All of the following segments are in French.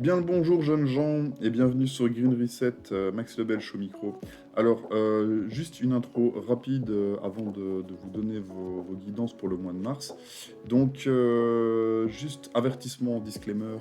Bien le bonjour jeunes gens et bienvenue sur Green Reset, Max Lebel au micro. Alors, juste une intro rapide avant de vous donner vos guidances pour le mois de mars. Donc, juste avertissement, disclaimer,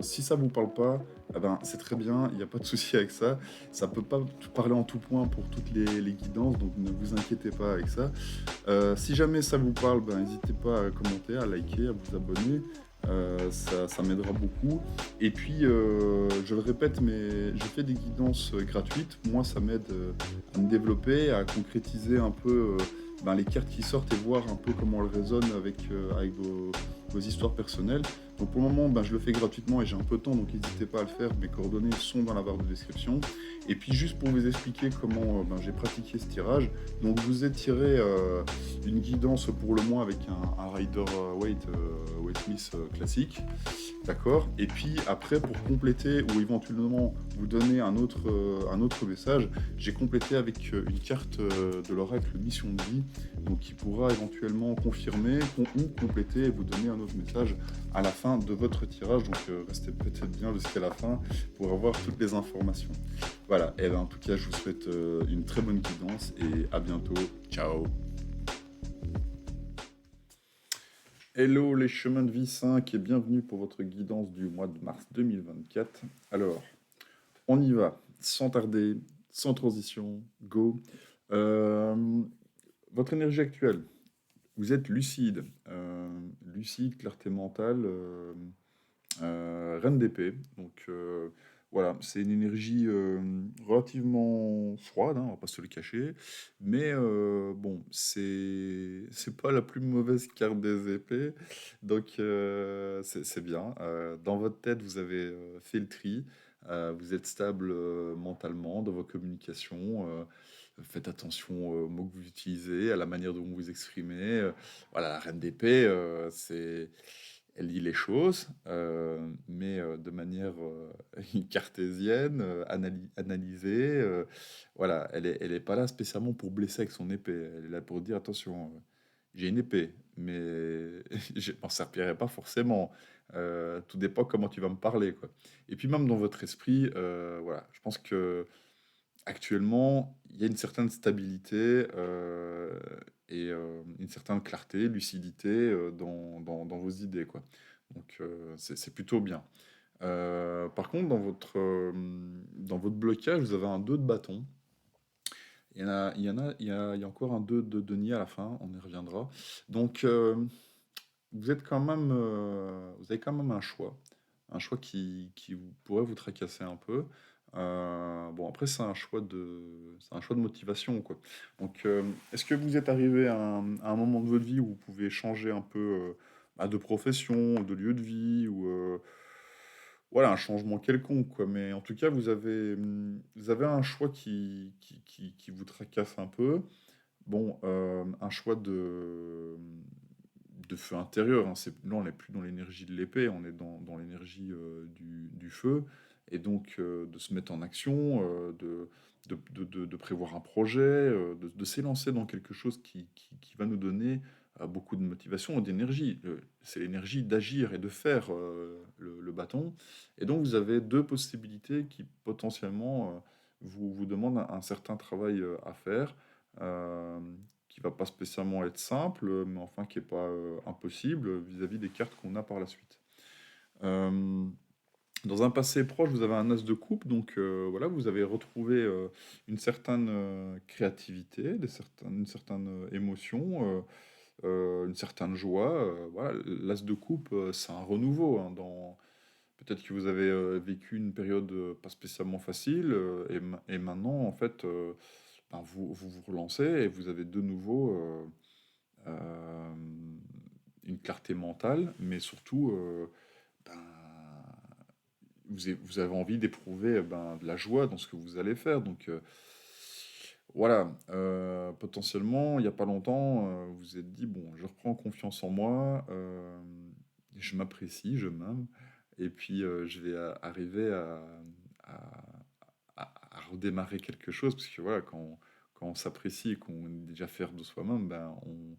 si ça vous parle pas, eh ben, c'est très bien, il n'y a pas de souci avec ça. Ça peut pas parler en tout point pour toutes les guidances, donc ne vous inquiétez pas avec ça. Si jamais ça vous parle, ben, n'hésitez pas à commenter, à liker, à vous abonner. Ça m'aidera beaucoup. Et puis, je le répète, mais je fais des guidances gratuites. Moi, ça m'aide à me développer, à concrétiser un peu ben, les cartes qui sortent et voir un peu comment elles résonnent avec vos histoires personnelles. Donc pour le moment, ben, je le fais gratuitement et j'ai un peu de temps, donc n'hésitez pas à le faire. Mes coordonnées sont dans la barre de description. Et puis juste pour vous expliquer comment ben, j'ai pratiqué ce tirage, donc je vous ai tiré une guidance pour le mois avec un Rider Waite Smith classique. D'accord. Et puis après, pour compléter ou éventuellement vous donner un autre message, j'ai complété avec une carte de l'oracle Mission de vie, donc qui pourra éventuellement confirmer ou compléter et vous donner un autre message à la fin de votre tirage. Donc restez peut-être bien jusqu'à la fin pour avoir toutes les informations. Voilà. Et ben, en tout cas, je vous souhaite une très bonne guidance et à bientôt. Ciao. Hello les chemins de vie 5 et bienvenue pour votre guidance du mois de mars 2024. Alors, on y va, sans tarder, sans transition, go. Euh, Votre énergie actuelle, vous êtes lucide, lucide, clarté mentale, reine d'épée. Donc voilà, c'est une énergie relativement froide, hein, on va pas se le cacher. Mais bon, c'est pas la plus mauvaise carte des épées. Donc c'est bien. Dans votre tête, vous avez fait le tri. Vous êtes stable mentalement dans vos communications. Faites attention aux mots que vous utilisez, à la manière dont vous vous exprimez. Voilà, la reine d'épée, elle dit les choses, mais de manière cartésienne, analysée. Voilà, elle est pas là spécialement pour blesser avec son épée. Elle est là pour dire attention, j'ai une épée, mais je m'en servirai pas forcément. Tout dépend comment tu vas me parler, quoi. Et puis même dans votre esprit, voilà, je pense que actuellement, il y a une certaine stabilité et une certaine clarté, lucidité dans vos idées, quoi. Donc c'est plutôt bien. Par contre, dans votre blocage, vous avez un 2 de bâton. Il y a encore un 2 de denier à la fin, on y reviendra. Donc, vous avez quand même un choix qui pourrait vous tracasser un peu. Bon, après, c'est un choix de motivation, quoi. Donc, est-ce que vous êtes arrivé à un moment de votre vie où vous pouvez changer un peu bah, de profession, de lieu de vie, ou voilà, un changement quelconque, quoi. Mais en tout cas, vous avez un choix qui vous tracasse un peu. Bon, un choix de feu intérieur, hein. Là, on n'est plus dans l'énergie de l'épée, on est dans l'énergie du feu. Et donc, de se mettre en action, de prévoir un projet, de s'élancer dans quelque chose qui va nous donner beaucoup de motivation et d'énergie. C'est l'énergie d'agir et de faire le bâton. Et donc, vous avez deux possibilités qui potentiellement vous demandent un certain travail à faire. Euh, qui va pas spécialement être simple, mais enfin qui est pas impossible vis-à-vis des cartes qu'on a par la suite. Euh, Dans un passé proche, vous avez un as de coupe, donc voilà, vous avez retrouvé une certaine créativité, une certaine émotion, une certaine joie. Voilà, l'as de coupe, c'est un renouveau, hein, peut-être que vous avez vécu une période pas spécialement facile, et maintenant, en fait, ben, vous relancez et vous avez de nouveau euh, une clarté mentale, mais surtout, ben, vous avez envie d'éprouver ben, de la joie dans ce que vous allez faire. Donc voilà, potentiellement, il n'y a pas longtemps, vous vous êtes dit, bon, je reprends confiance en moi, je m'apprécie, je m'aime, et puis je vais arriver à, à redémarrer quelque chose, parce que voilà, quand on s'apprécie et qu'on est déjà fier de soi-même, ben, on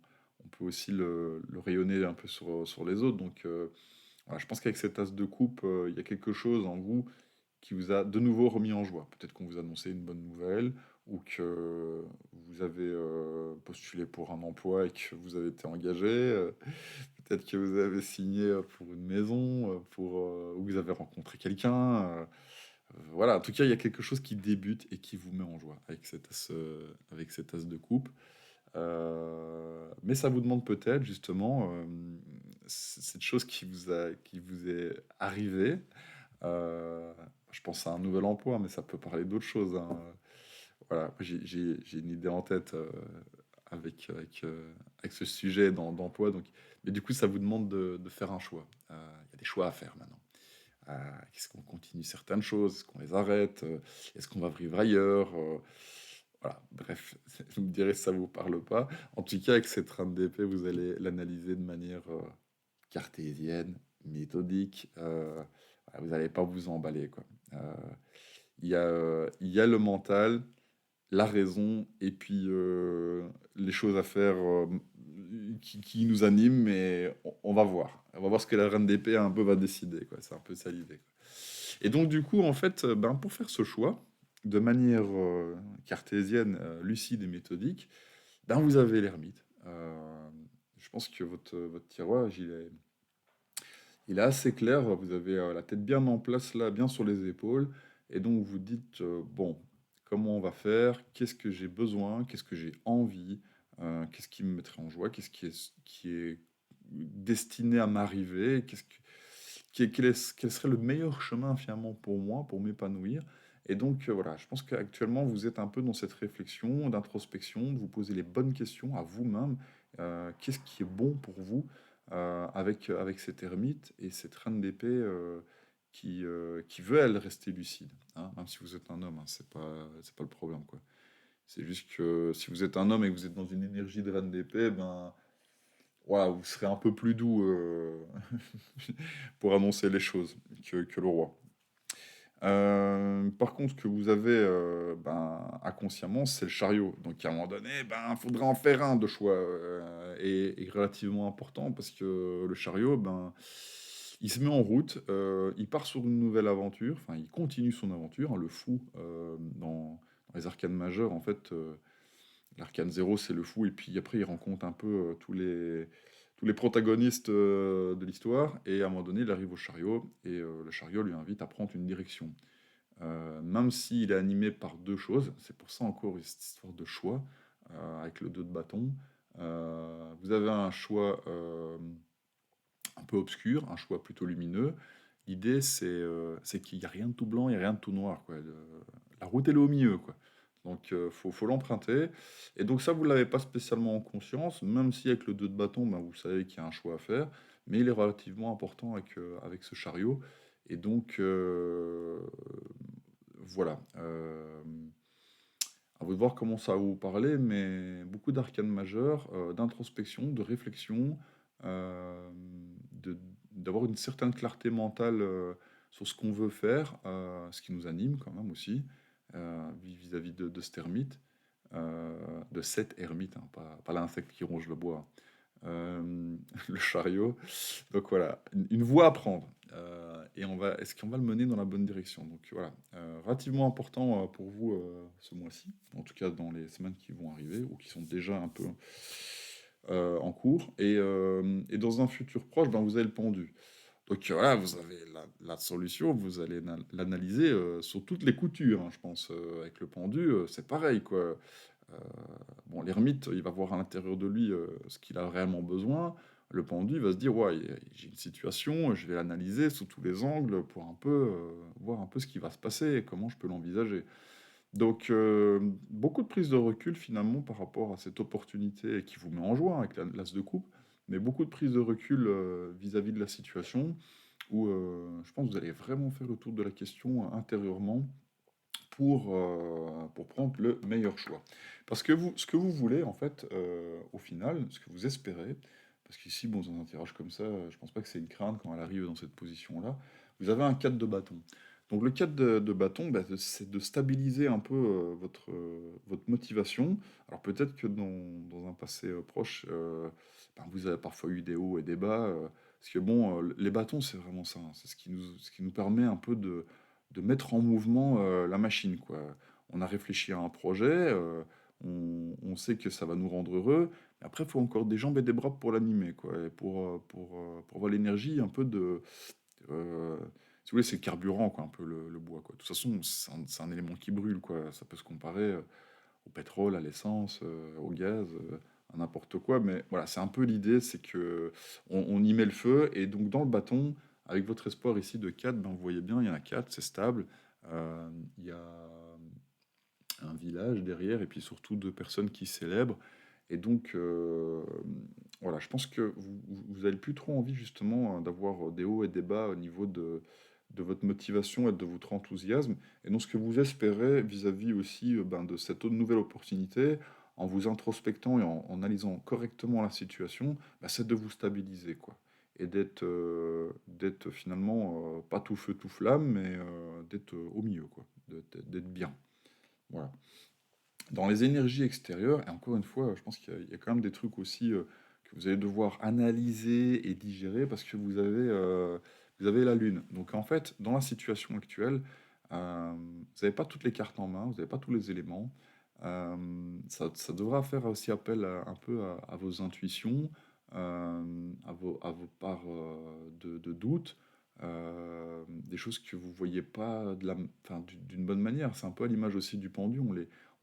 peut aussi le rayonner un peu sur les autres. Donc Voilà, je pense qu'avec cette as de coupe, il y a quelque chose en vous qui vous a de nouveau remis en joie. Peut-être qu'on vous a annoncé une bonne nouvelle ou que vous avez postulé pour un emploi et que vous avez été engagé. Peut-être que vous avez signé pour une maison, ou vous avez rencontré quelqu'un. Voilà, en tout cas, il y a quelque chose qui débute et qui vous met en joie avec cette as de coupe. Mais ça vous demande peut-être justement cette chose qui vous est arrivée. Euh, je pense à un nouvel emploi, mais ça peut parler d'autres choses, hein. Voilà, moi, j'ai une idée en tête avec ce sujet d'emploi. Donc, mais du coup, ça vous demande de faire un choix. Il y a des choix à faire maintenant. Est-ce qu'on continue certaines choses? Est-ce qu'on les arrête? Est-ce qu'on va vivre ailleurs? Voilà, bref, vous me direz si ça vous parle pas. En tout cas, avec cette trame d'épée, vous allez l'analyser de manière cartésienne, méthodique. Voilà, vous n'allez pas vous emballer, quoi. Euh, il y a le mental, la raison, et puis les choses à faire qui nous animent, mais on va voir. On va voir ce que la reine d'épée un peu va décider, quoi. C'est un peu ça l'idée, quoi. Et donc, du coup, en fait, ben, pour faire ce choix, de manière cartésienne, lucide et méthodique, ben, vous avez l'ermite. Je pense que votre tiroir, il est assez clair. Vous avez la tête bien en place, là, bien sur les épaules. Et donc, vous dites, bon, comment on va faire? Qu'est-ce que j'ai besoin? Qu'est-ce que j'ai envie? Qu'est-ce qui me mettrait en joie? Qu'est-ce qui est destiné à m'arriver? Quel serait le meilleur chemin finalement pour moi, pour m'épanouir? Et donc voilà, je pense qu'actuellement vous êtes un peu dans cette réflexion d'introspection, de vous poser les bonnes questions à vous-même. Qu'est-ce qui est bon pour vous avec cette ermite et cette reine d'épée qui veut elle rester lucide, hein, même si vous êtes un homme, hein, c'est pas le problème quoi. C'est juste que si vous êtes un homme et que vous êtes dans une énergie de reine d'épée, ben voilà, vous serez un peu plus doux pour annoncer les choses que le roi. Par contre, ce que vous avez ben, inconsciemment, c'est le chariot. Donc à un moment donné, ben, il faudra en faire un de choix et relativement important parce que le chariot, ben, il se met en route, il part sur une nouvelle aventure, enfin il continue son aventure, hein, le fou dans les arcanes majeures, en fait, l'arcane zéro, c'est le fou, et puis après, il rencontre un peu tous les protagonistes de l'histoire, et à un moment donné, il arrive au chariot, et le chariot lui invite à prendre une direction. Même s'il est animé par deux choses, c'est pour ça encore cette histoire de choix, avec le 2 de bâton. Vous avez un choix un peu obscur, un choix plutôt lumineux. L'idée, c'est qu'il n'y a rien de tout blanc, il n'y a rien de tout noir, quoi. La route, elle est au milieu, quoi. Donc, faut l'emprunter. Et donc, ça, vous ne l'avez pas spécialement en conscience, même si avec le 2 de bâton, ben, vous savez qu'il y a un choix à faire, mais il est relativement important avec ce chariot. Et donc, voilà. À vous de voir comment ça va vous parler, mais beaucoup d'arcanes majeures, d'introspection, de réflexion, euh, de- d'avoir une certaine clarté mentale sur ce qu'on veut faire, ce qui nous anime quand même aussi, vis-à-vis de cet ermite, de cette ermite, hein, pas l'insecte qui ronge le bois, le chariot. Donc voilà, une voie à prendre. Et est-ce qu'on va le mener dans la bonne direction? Donc voilà, relativement important pour vous ce mois-ci, en tout cas dans les semaines qui vont arriver ou qui sont déjà un peu en cours. Et dans un futur proche, ben, vous avez le pendu. Donc voilà, vous avez la solution, vous allez l'analyser sur toutes les coutures, hein, je pense. Avec le pendu, c'est pareil, quoi. Bon, l'ermite, il va voir à l'intérieur de lui ce qu'il a réellement besoin. Le pendu va se dire, ouais, j'ai une situation, je vais l'analyser sous tous les angles pour un peu voir un peu ce qui va se passer et comment je peux l'envisager. Donc, beaucoup de prise de recul finalement par rapport à cette opportunité qui vous met en joie avec l'as de coupe, mais beaucoup de prise de recul vis-à-vis de la situation où je pense que vous allez vraiment faire le tour de la question intérieurement pour prendre le meilleur choix. Parce que ce que vous voulez, en fait, au final, ce que vous espérez, parce qu'ici, bon, dans un tirage comme ça, je pense pas que c'est une crainte quand elle arrive dans cette position-là, vous avez un 4 de bâton. Donc le 4 de bâton, bah, c'est de stabiliser un peu votre motivation. Alors peut-être que dans un passé proche, ben, vous avez parfois eu des hauts et des bas. Parce que bon, les bâtons, c'est vraiment ça, hein. C'est ce qui nous permet un peu de mettre en mouvement la machine, quoi. On a réfléchi à un projet, on sait que ça va nous rendre heureux, mais après, il faut encore des jambes et des bras pour l'animer, quoi, et pour avoir l'énergie un peu euh, si vous voulez, c'est le carburant, quoi, un peu le bois, quoi. De toute façon, c'est un élément qui brûle, quoi. Ça peut se comparer au pétrole, à l'essence, au gaz, à n'importe quoi. Mais voilà, c'est un peu l'idée, c'est que on y met le feu. Et donc, dans le bâton, avec votre espoir ici de 4, ben, vous voyez bien, il y en a 4, c'est stable. Il y a un village derrière, et puis surtout 2 personnes qui célèbrent. Et donc, voilà, je pense que vous avez plus trop envie justement d'avoir des hauts et des bas au niveau de votre motivation et de votre enthousiasme. Et donc, ce que vous espérez vis-à-vis aussi ben, de cette autre nouvelle opportunité, en vous introspectant et en analysant correctement la situation, ben, c'est de vous stabiliser, quoi. Et d'être finalement pas tout feu, tout flamme, mais d'être au milieu, quoi. D'être bien. Voilà. Dans les énergies extérieures, et encore une fois, je pense qu'il y a quand même des trucs aussi que vous allez devoir analyser et digérer parce que vous avez la Lune. Donc en fait, dans la situation actuelle, vous n'avez pas toutes les cartes en main, vous n'avez pas tous les éléments. Ça devra faire aussi appel un peu à vos intuitions, à vos parts de doute, des choses que vous voyez pas enfin, d'une bonne manière. C'est un peu à l'image aussi du pendu,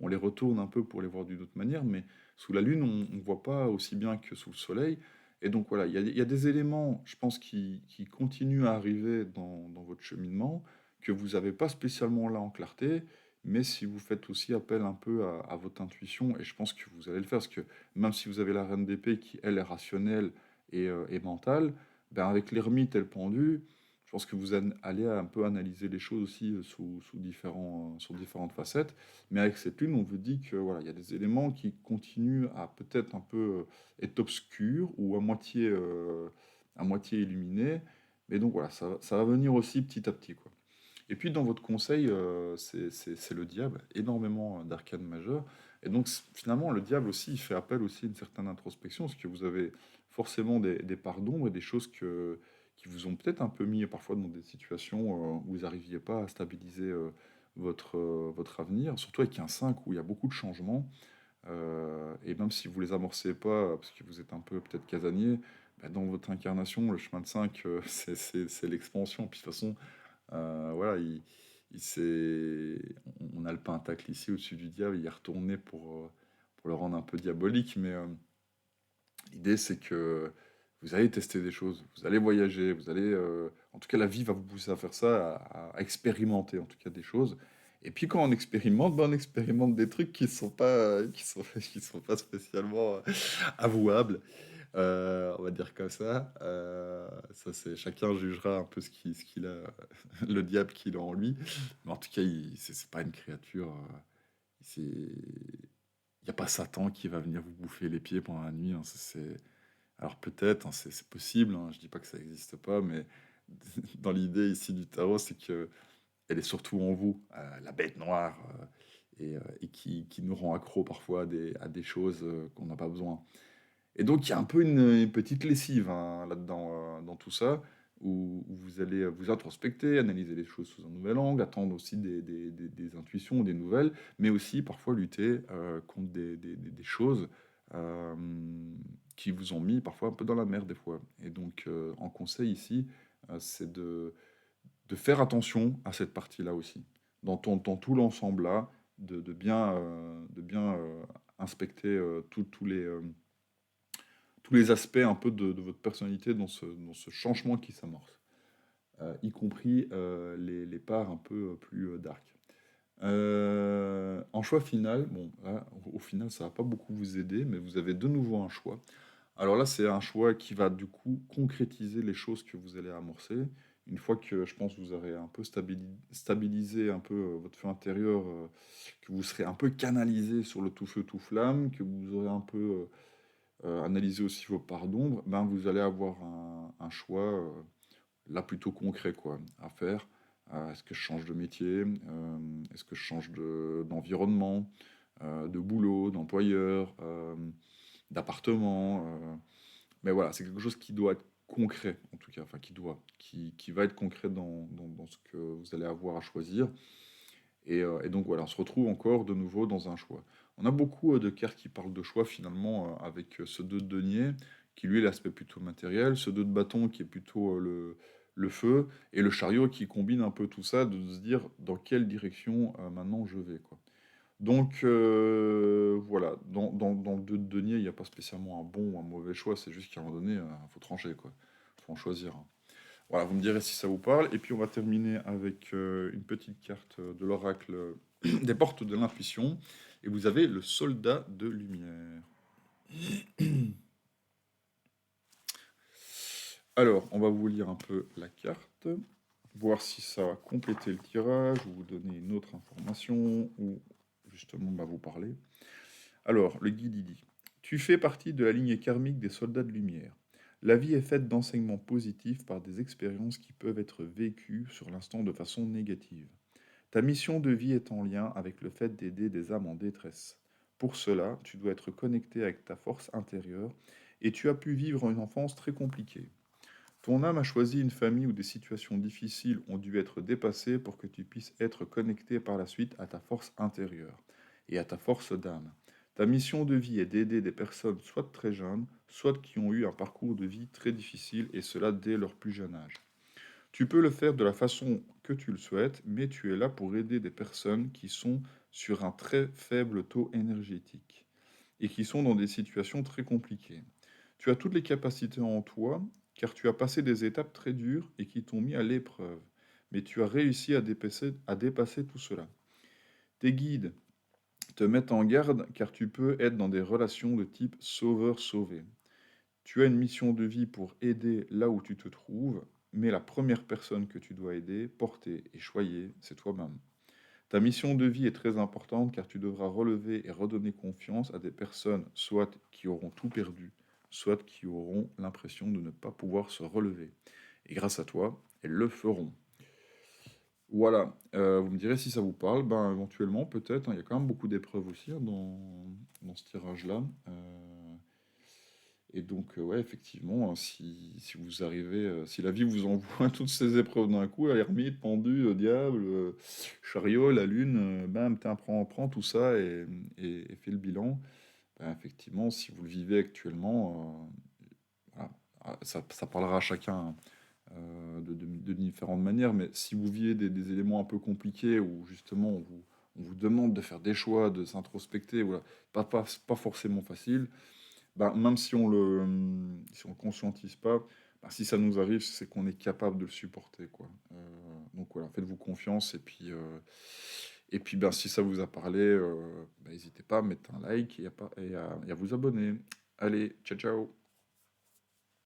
on les retourne un peu pour les voir d'une autre manière, mais sous la Lune, on ne voit pas aussi bien que sous le Soleil. Et donc voilà, il y a des éléments, je pense, qui continuent à arriver dans votre cheminement, que vous n'avez pas spécialement là en clarté, mais si vous faites aussi appel un peu à votre intuition, et je pense que vous allez le faire, parce que même si vous avez la reine d'épée qui, elle, est rationnelle et mentale, ben avec l'ermite et le pendu, je pense que vous allez un peu analyser les choses aussi sur différentes facettes. Mais avec cette lune, on vous dit que voilà, il y a des éléments qui continuent à peut-être un peu être obscurs ou à moitié illuminés. Mais donc voilà, ça va venir aussi petit à petit, quoi. Et puis dans votre conseil, c'est le diable, énormément d'arcanes majeures. Et donc finalement, le diable aussi, il fait appel aussi à une certaine introspection, parce que vous avez forcément des parts d'ombre et des choses qui vous ont peut-être un peu mis parfois dans des situations où vous n'arriviez pas à stabiliser votre avenir, surtout avec un 5 où il y a beaucoup de changements. Et même si vous les amorcez pas, parce que vous êtes un peu peut-être casanier, bah, dans votre incarnation, le chemin de 5, c'est l'expansion. Puis de toute façon, voilà, on a le pentacle ici au-dessus du diable, il est retourné pour le rendre un peu diabolique, mais l'idée c'est que vous allez tester des choses, vous allez voyager, en tout cas la vie va vous pousser à faire ça, à expérimenter en tout cas des choses. Et puis quand on expérimente, ben, on expérimente des trucs qui sont pas spécialement avouables. On va dire comme ça. Ça, chacun jugera un peu ce qu'il a, le diable qu'il a en lui. Mais en tout cas, c'est pas une créature. Il n'y a pas Satan qui va venir vous bouffer les pieds pendant la nuit, hein. Alors peut-être, hein, c'est possible, hein, je dis pas que ça n'existe pas, mais dans l'idée ici du tarot, c'est que elle est surtout en vous, la bête noire, et qui nous rend accro parfois à des choses qu'on n'a pas besoin. Et donc, il y a un peu une petite lessive hein, là-dedans, dans tout ça, où vous allez vous introspecter, analyser les choses sous un nouvel angle, attendre aussi des intuitions, des nouvelles, mais aussi parfois lutter contre des choses euh, qui vous ont mis parfois un peu dans la merde des fois. Et donc, en conseil ici, c'est de faire attention à cette partie-là aussi, dans tout l'ensemble là, de bien inspecter tous les aspects un peu de votre personnalité dans ce changement qui s'amorce, y compris les parts un peu plus dark. En choix final, bon, là, au final, ça va pas beaucoup vous aider, mais vous avez de nouveau un choix. Alors là, c'est un choix qui va du coup concrétiser les choses que vous allez amorcer. Une fois que je pense vous aurez un peu stabilisé un peu votre feu intérieur, que vous serez un peu canalisé sur le tout feu tout flamme, que vous aurez un peu analyser aussi vos parts d'ombre, ben vous allez avoir un choix là plutôt concret quoi, à faire. Est-ce que je change de métier? Est-ce que je change d'environnement, de boulot, d'employeur, d'appartement? Mais voilà, c'est quelque chose qui doit être concret, en tout cas, enfin qui va être concret dans ce que vous allez avoir à choisir. Et donc voilà, on se retrouve encore de nouveau dans un choix. On a beaucoup de cartes qui parlent de choix finalement, avec ce 2 de denier, qui lui est l'aspect plutôt matériel, ce 2 de bâton qui est plutôt le feu, et le chariot qui combine un peu tout ça, de se dire dans quelle direction maintenant je vais, quoi. Donc voilà, dans le 2 de denier, il n'y a pas spécialement un bon ou un mauvais choix, c'est juste qu'à un moment donné, il faut trancher, quoi. Il faut en choisir un. Voilà, vous me direz si ça vous parle. Et puis on va terminer avec une petite carte de l'oracle des portes de l'intuition. Et vous avez le soldat de lumière. Alors, on va vous lire un peu la carte, voir si ça va compléter le tirage, ou vous donner une autre information, ou justement vous parler. Alors, le guide il dit: Tu fais partie de la lignée karmique des soldats de lumière. La vie est faite d'enseignements positifs par des expériences qui peuvent être vécues sur l'instant de façon négative. Ta mission de vie est en lien avec le fait d'aider des âmes en détresse. Pour cela, tu dois être connecté avec ta force intérieure et tu as pu vivre une enfance très compliquée. Ton âme a choisi une famille où des situations difficiles ont dû être dépassées pour que tu puisses être connecté par la suite à ta force intérieure et à ta force d'âme. Ta mission de vie est d'aider des personnes soit très jeunes, soit qui ont eu un parcours de vie très difficile et cela dès leur plus jeune âge. Tu peux le faire de la façon que tu le souhaites, mais tu es là pour aider des personnes qui sont sur un très faible taux énergétique et qui sont dans des situations très compliquées. Tu as toutes les capacités en toi, car tu as passé des étapes très dures et qui t'ont mis à l'épreuve, mais tu as réussi à dépasser tout cela. Tes guides te mettent en garde car tu peux être dans des relations de type sauveur-sauvé. Tu as une mission de vie pour aider là où tu te trouves, mais la première personne que tu dois aider, porter et choyer, c'est toi-même. Ta mission de vie est très importante car tu devras relever et redonner confiance à des personnes soit qui auront tout perdu, soit qui auront l'impression de ne pas pouvoir se relever. Et grâce à toi, elles le feront. Voilà, vous me direz si ça vous parle, ben éventuellement peut-être, hein, il y a quand même beaucoup d'épreuves aussi, hein, dans ce tirage-là. Et donc, ouais, effectivement, hein, si vous arrivez, si la vie vous envoie toutes ces épreuves d'un coup, ermite, pendu, diable, chariot, la lune, bam, tiens, prends tout ça et fais le bilan. Ben, effectivement, si vous le vivez actuellement, voilà, ça parlera à chacun, hein, de différentes manières, mais si vous vivez des éléments un peu compliqués où justement on vous demande de faire des choix, de s'introspecter, voilà, pas forcément facile, ben, même si on le conscientise pas, ben, si ça nous arrive, c'est qu'on est capable de le supporter, quoi. Donc voilà, faites-vous confiance et puis ben, si ça vous a parlé, ben, n'hésitez pas à mettre un like et à vous abonner. Allez, ciao ciao!